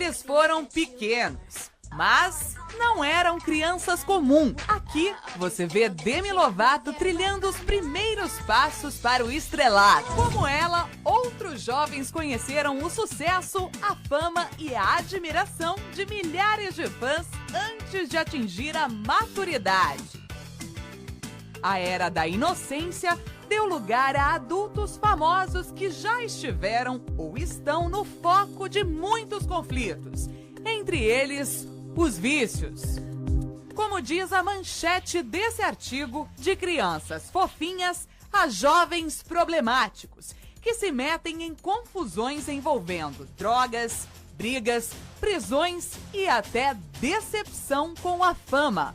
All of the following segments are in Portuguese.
Eles foram pequenos, mas não eram crianças comuns. Aqui você vê Demi Lovato trilhando os primeiros passos para o estrelato. Como ela, outros jovens conheceram o sucesso, a fama e a admiração de milhares de fãs antes de atingir a maturidade. A era da inocência deu lugar a adultos famosos que já estiveram ou estão no foco de muitos conflitos, entre eles os vícios. Como diz a manchete desse artigo, de crianças fofinhas a jovens problemáticos, que se metem em confusões envolvendo drogas, brigas, prisões e até decepção com a fama.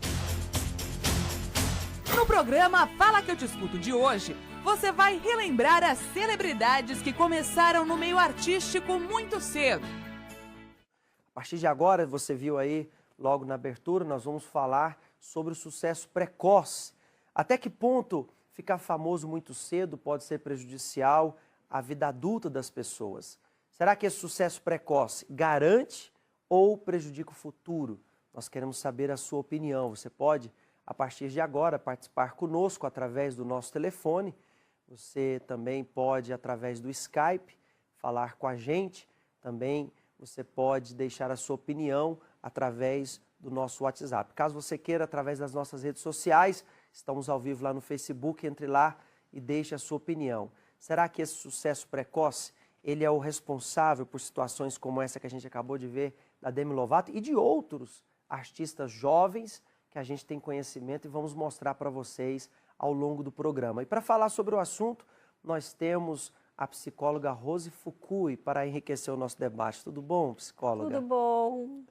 No programa Fala Que Eu Te Escuto de hoje, você vai relembrar as celebridades que começaram no meio artístico muito cedo. A partir de agora, você viu aí, logo na abertura, nós vamos falar sobre o sucesso precoce. Até que ponto ficar famoso muito cedo pode ser prejudicial à vida adulta das pessoas? Será que esse sucesso precoce garante ou prejudica o futuro? Nós queremos saber a sua opinião. Você pode, a partir de agora, participar conosco através do nosso telefone. Você também pode, através do Skype, falar com a gente. Também você pode deixar a sua opinião através do nosso WhatsApp. Caso você queira, através das nossas redes sociais, estamos ao vivo lá no Facebook, entre lá e deixe a sua opinião. Será que esse sucesso precoce, ele é o responsável por situações como essa que a gente acabou de ver da Demi Lovato e de outros artistas jovens que a gente tem conhecimento e vamos mostrar para vocês ao longo do programa. E para falar sobre o assunto, nós temos a psicóloga Rose Fukui para enriquecer o nosso debate. Tudo bom, psicóloga? Tudo bom.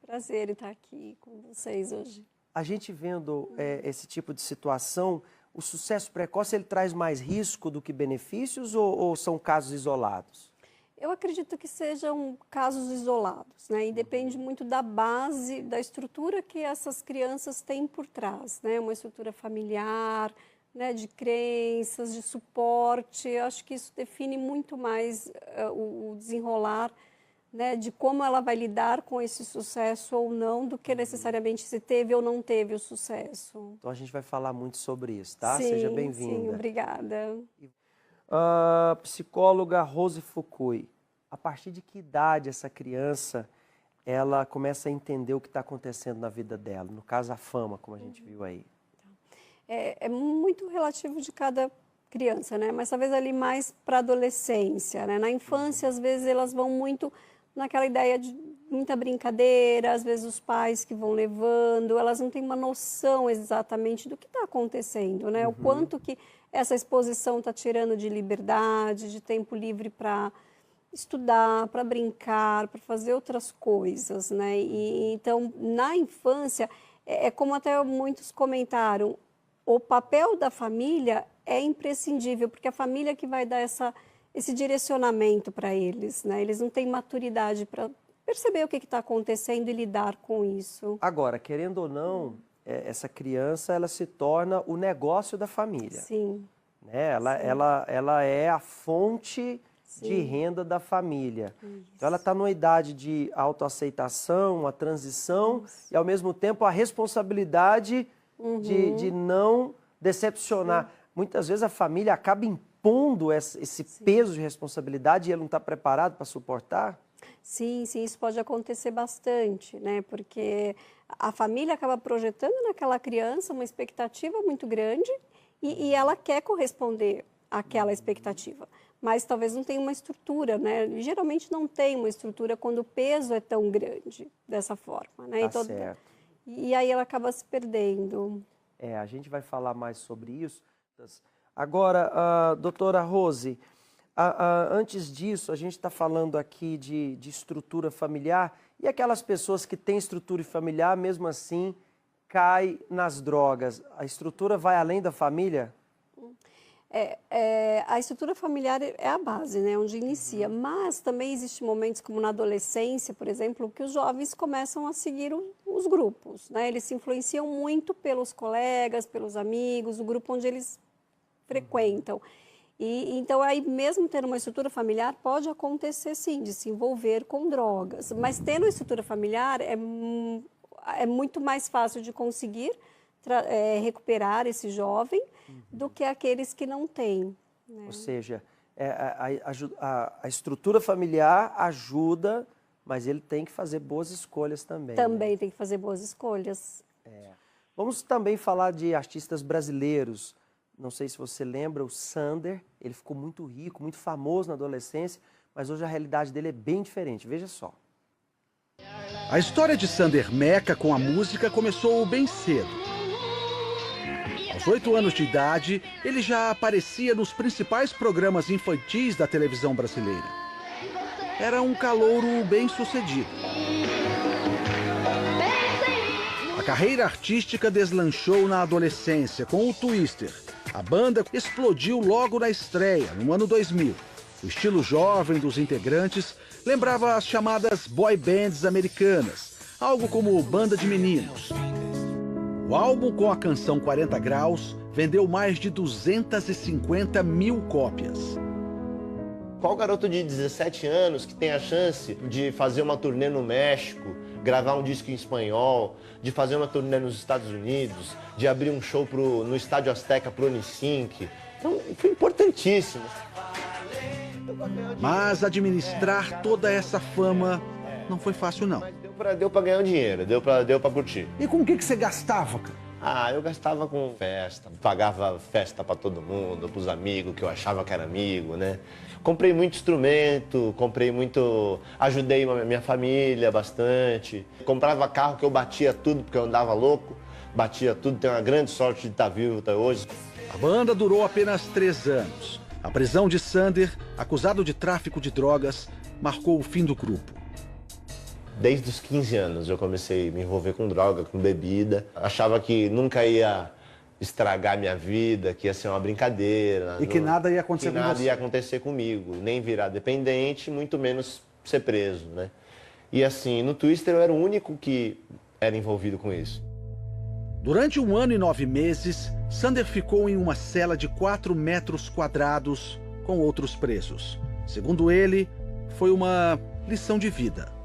Prazer em estar aqui com vocês hoje. A gente vendo esse tipo de situação, o sucesso precoce ele traz mais risco do que benefícios ou são casos isolados? Eu acredito que sejam casos isolados, né? E depende muito da base, da estrutura que essas crianças têm por trás, né? Uma estrutura familiar, né, de crenças, de suporte. Eu acho que isso define muito mais o desenrolar, né, de como ela vai lidar com esse sucesso ou não, do que necessariamente se teve ou não teve o sucesso. Então a gente vai falar muito sobre isso, tá? Sim, Seja bem-vinda. Sim, obrigada. Psicóloga Rose Fukui, a partir de que idade essa criança ela começa a entender o que está acontecendo na vida dela? No caso, a fama, como a gente viu aí. É muito relativo de cada criança, né? Mas talvez ali mais para a adolescência, né? Na infância, às vezes, elas vão muito naquela ideia de muita brincadeira, às vezes os pais que vão levando, elas não têm uma noção exatamente do que está acontecendo, né? O quanto que essa exposição está tirando de liberdade, de tempo livre para estudar, para brincar, para fazer outras coisas, né? E então, na infância, é como até muitos comentaram, o papel da família é imprescindível, porque a família que vai dar esse direcionamento para eles, né? Eles não têm maturidade para perceber o que está acontecendo e lidar com isso. Agora, querendo ou não, essa criança ela se torna o negócio da família. Sim. Né? Ela é a fonte de renda da família. Isso. Então ela está numa idade de autoaceitação, a transição e ao mesmo tempo a responsabilidade de não decepcionar. Muitas vezes a família acaba impondo esse peso de responsabilidade e ele não está preparado para suportar? Sim, isso pode acontecer bastante, né? Porque a família acaba projetando naquela criança uma expectativa muito grande e ela quer corresponder àquela expectativa. Mas talvez não tenha uma estrutura, né? Geralmente não tem uma estrutura quando o peso é tão grande dessa forma, né? Tá certo. E aí ela acaba se perdendo. A gente vai falar mais sobre isso. Agora, doutora Rose, antes disso, a gente está falando aqui de estrutura familiar e aquelas pessoas que têm estrutura familiar, mesmo assim, caem nas drogas. A estrutura vai além da família? A estrutura familiar é a base, né, onde inicia, mas também existem momentos, como na adolescência, por exemplo, que os jovens começam a seguir os grupos, né? Eles se influenciam muito pelos colegas, pelos amigos, o grupo onde eles frequentam. E então, aí mesmo tendo uma estrutura familiar, pode acontecer sim, de se envolver com drogas. Mas tendo uma estrutura familiar, é muito mais fácil de conseguir recuperar esse jovem do que aqueles que não têm. Né? Ou seja, a estrutura familiar ajuda, mas ele tem que fazer boas escolhas também. Também né? tem que fazer boas escolhas. Vamos também falar de artistas brasileiros. Não sei se você lembra, o Sander, ele ficou muito rico, muito famoso na adolescência, mas hoje a realidade dele é bem diferente. Veja só. A história de Sander Meca com a música começou bem cedo. Aos 8 anos de idade, ele já aparecia nos principais programas infantis da televisão brasileira. Era um calouro bem-sucedido. A carreira artística deslanchou na adolescência com o Twister. A banda explodiu logo na estreia, no ano 2000. O estilo jovem dos integrantes lembrava as chamadas boy bands americanas, algo como banda de meninos. O álbum com a canção 40 Graus vendeu mais de 250 mil cópias. Qual garoto de 17 anos que tem a chance de fazer uma turnê no México, gravar um disco em espanhol, de fazer uma turnê nos Estados Unidos, de abrir um show no Estádio Azteca pro Unisync? Então, foi importantíssimo. Mas administrar toda essa fama não foi fácil, não. Deu pra ganhar um dinheiro, deu pra curtir. E com o que você gastava, cara? Eu gastava com festa, pagava festa pra todo mundo, pros amigos que eu achava que era amigo, né? Comprei muito instrumento, ajudei a minha família bastante. Comprava carro que eu batia tudo, porque eu andava louco, batia tudo, tenho uma grande sorte de estar vivo até hoje. A banda durou apenas 3 anos. A prisão de Sander, acusado de tráfico de drogas, marcou o fim do grupo. Desde os 15 anos eu comecei a me envolver com droga, com bebida. Achava que nunca ia estragar minha vida, que ia ser uma brincadeira. E que nada ia acontecer com você. Que nada ia acontecer comigo, nem virar dependente, muito menos ser preso, né? E assim, no Twister eu era o único que era envolvido com isso. Durante 1 ano e 9 meses, Sander ficou em uma cela de 4 metros quadrados com outros presos. Segundo ele, foi uma lição de vida.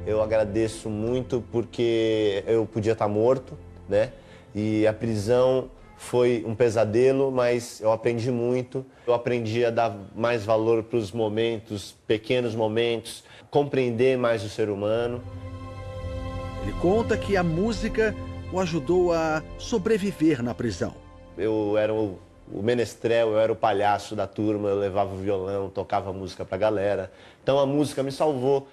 Eu agradeço muito porque eu podia estar morto, né? E a prisão foi um pesadelo, mas eu aprendi muito. Eu aprendi a dar mais valor para os momentos, pequenos momentos, compreender mais o ser humano. Ele conta que a música o ajudou a sobreviver na prisão. Eu era o menestrel, eu era o palhaço da turma, eu levava o violão, tocava música pra galera. Então a música me salvou.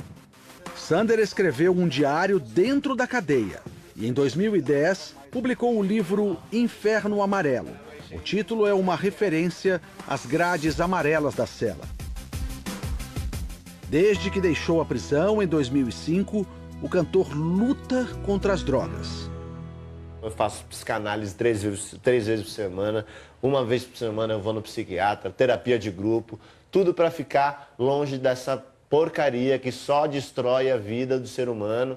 Sander escreveu um diário dentro da cadeia e em 2010 publicou o livro Inferno Amarelo. O título é uma referência às grades amarelas da cela. Desde que deixou a prisão em 2005, o cantor luta contra as drogas. Eu faço psicanálise 3 vezes por semana, 1 vez por semana eu vou no psiquiatra, terapia de grupo, tudo para ficar longe dessa porcaria que só destrói a vida do ser humano.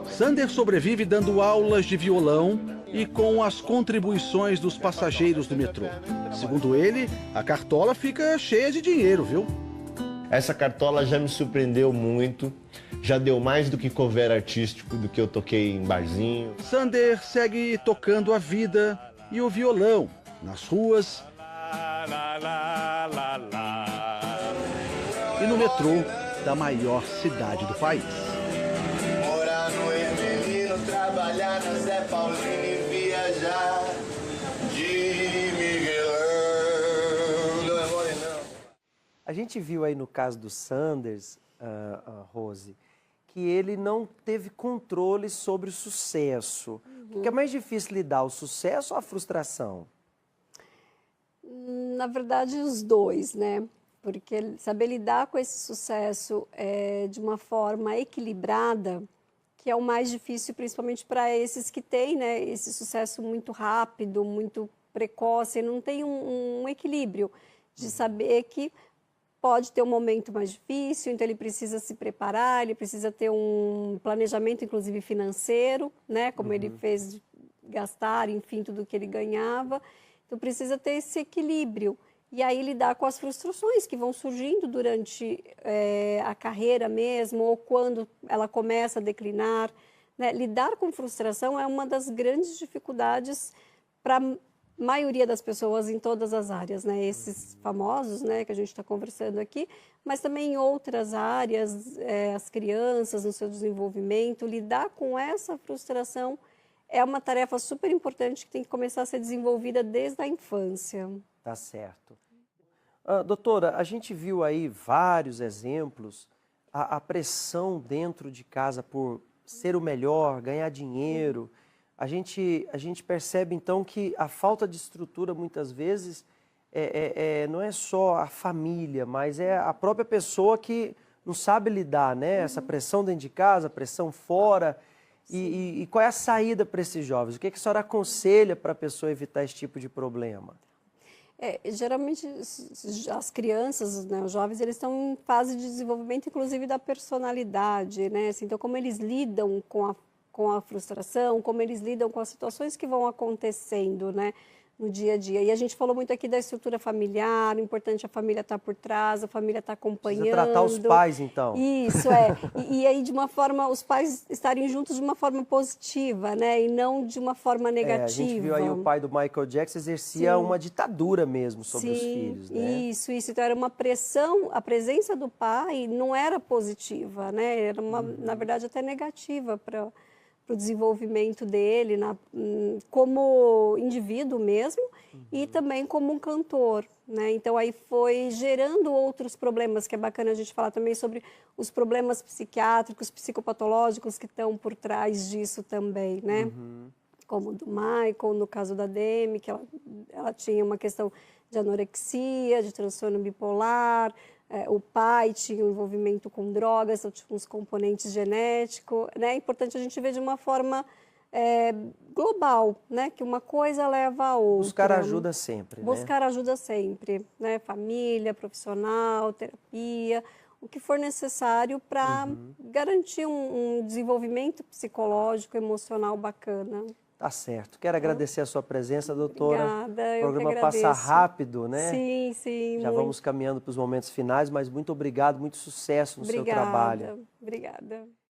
Sander sobrevive dando aulas de violão e com as contribuições dos passageiros do metrô. Segundo ele, a cartola fica cheia de dinheiro, viu? Essa cartola já me surpreendeu muito, já deu mais do que cover artístico, do que eu toquei em barzinho. Sander segue tocando a vida e o violão nas ruas e no metrô da maior cidade do país. Morar no Ermelino, trabalhar na Zé Paulino e viajar de Miguelão. Não é mole, não. A gente viu aí no caso do Sanders, Rose, que ele não teve controle sobre o sucesso. O que é mais difícil lidar, o sucesso ou a frustração? Na verdade, os dois, né? Porque saber lidar com esse sucesso de uma forma equilibrada, que é o mais difícil, principalmente para esses que têm, né, esse sucesso muito rápido, muito precoce, e não tem um equilíbrio de saber que pode ter um momento mais difícil, então ele precisa se preparar, ele precisa ter um planejamento, inclusive financeiro, né, como ele fez de gastar, enfim, tudo que ele ganhava. Então precisa ter esse equilíbrio. E aí lidar com as frustrações que vão surgindo durante a carreira mesmo, ou quando ela começa a declinar, né? Lidar com frustração é uma das grandes dificuldades para a maioria das pessoas em todas as áreas, né? Esses famosos, né, que a gente está conversando aqui, mas também em outras áreas, as crianças no seu desenvolvimento, lidar com essa frustração é uma tarefa super importante que tem que começar a ser desenvolvida desde a infância. Tá certo. Doutora, a gente viu aí vários exemplos, a pressão dentro de casa por ser o melhor, ganhar dinheiro. A gente percebe então que a falta de estrutura muitas vezes não é só a família, mas é a própria pessoa que não sabe lidar, né? Essa pressão dentro de casa, pressão fora. E qual é a saída para esses jovens? O que a senhora aconselha para a pessoa evitar esse tipo de problema? Geralmente as crianças, né, os jovens, eles estão em fase de desenvolvimento, inclusive da personalidade, né? Assim, então, como eles lidam com a frustração, como eles lidam com as situações que vão acontecendo, né, no dia a dia. E a gente falou muito aqui da estrutura familiar, o importante é a família estar por trás, a família estar acompanhando. Precisa tratar os pais, então. Isso, e aí, de uma forma, os pais estarem juntos de uma forma positiva, né, e não de uma forma negativa. A gente viu aí o pai do Michael Jackson exercia uma ditadura mesmo sobre os filhos, né? Isso. Então era uma pressão, a presença do pai não era positiva, né, era na verdade até negativa para o desenvolvimento dele como indivíduo mesmo e também como um cantor, né? Então aí foi gerando outros problemas, que é bacana a gente falar também sobre os problemas psiquiátricos, psicopatológicos que estão por trás disso também, né? Como o do Michael, no caso da Demi, que ela tinha uma questão de anorexia, de transtorno bipolar. O pai tinha um envolvimento com drogas, então tinha uns componentes genéticos, né? É importante a gente ver de uma forma global, né? Que uma coisa leva a outra. Buscar ajuda sempre, Buscar ajuda sempre, né? Família, profissional, terapia, o que for necessário para garantir um desenvolvimento psicológico, emocional bacana. Tá certo. Quero agradecer a sua presença, doutora. Obrigada, O programa passa rápido, né? Sim. Já vamos caminhando para os momentos finais, mas muito obrigado, muito sucesso no seu trabalho. Obrigada.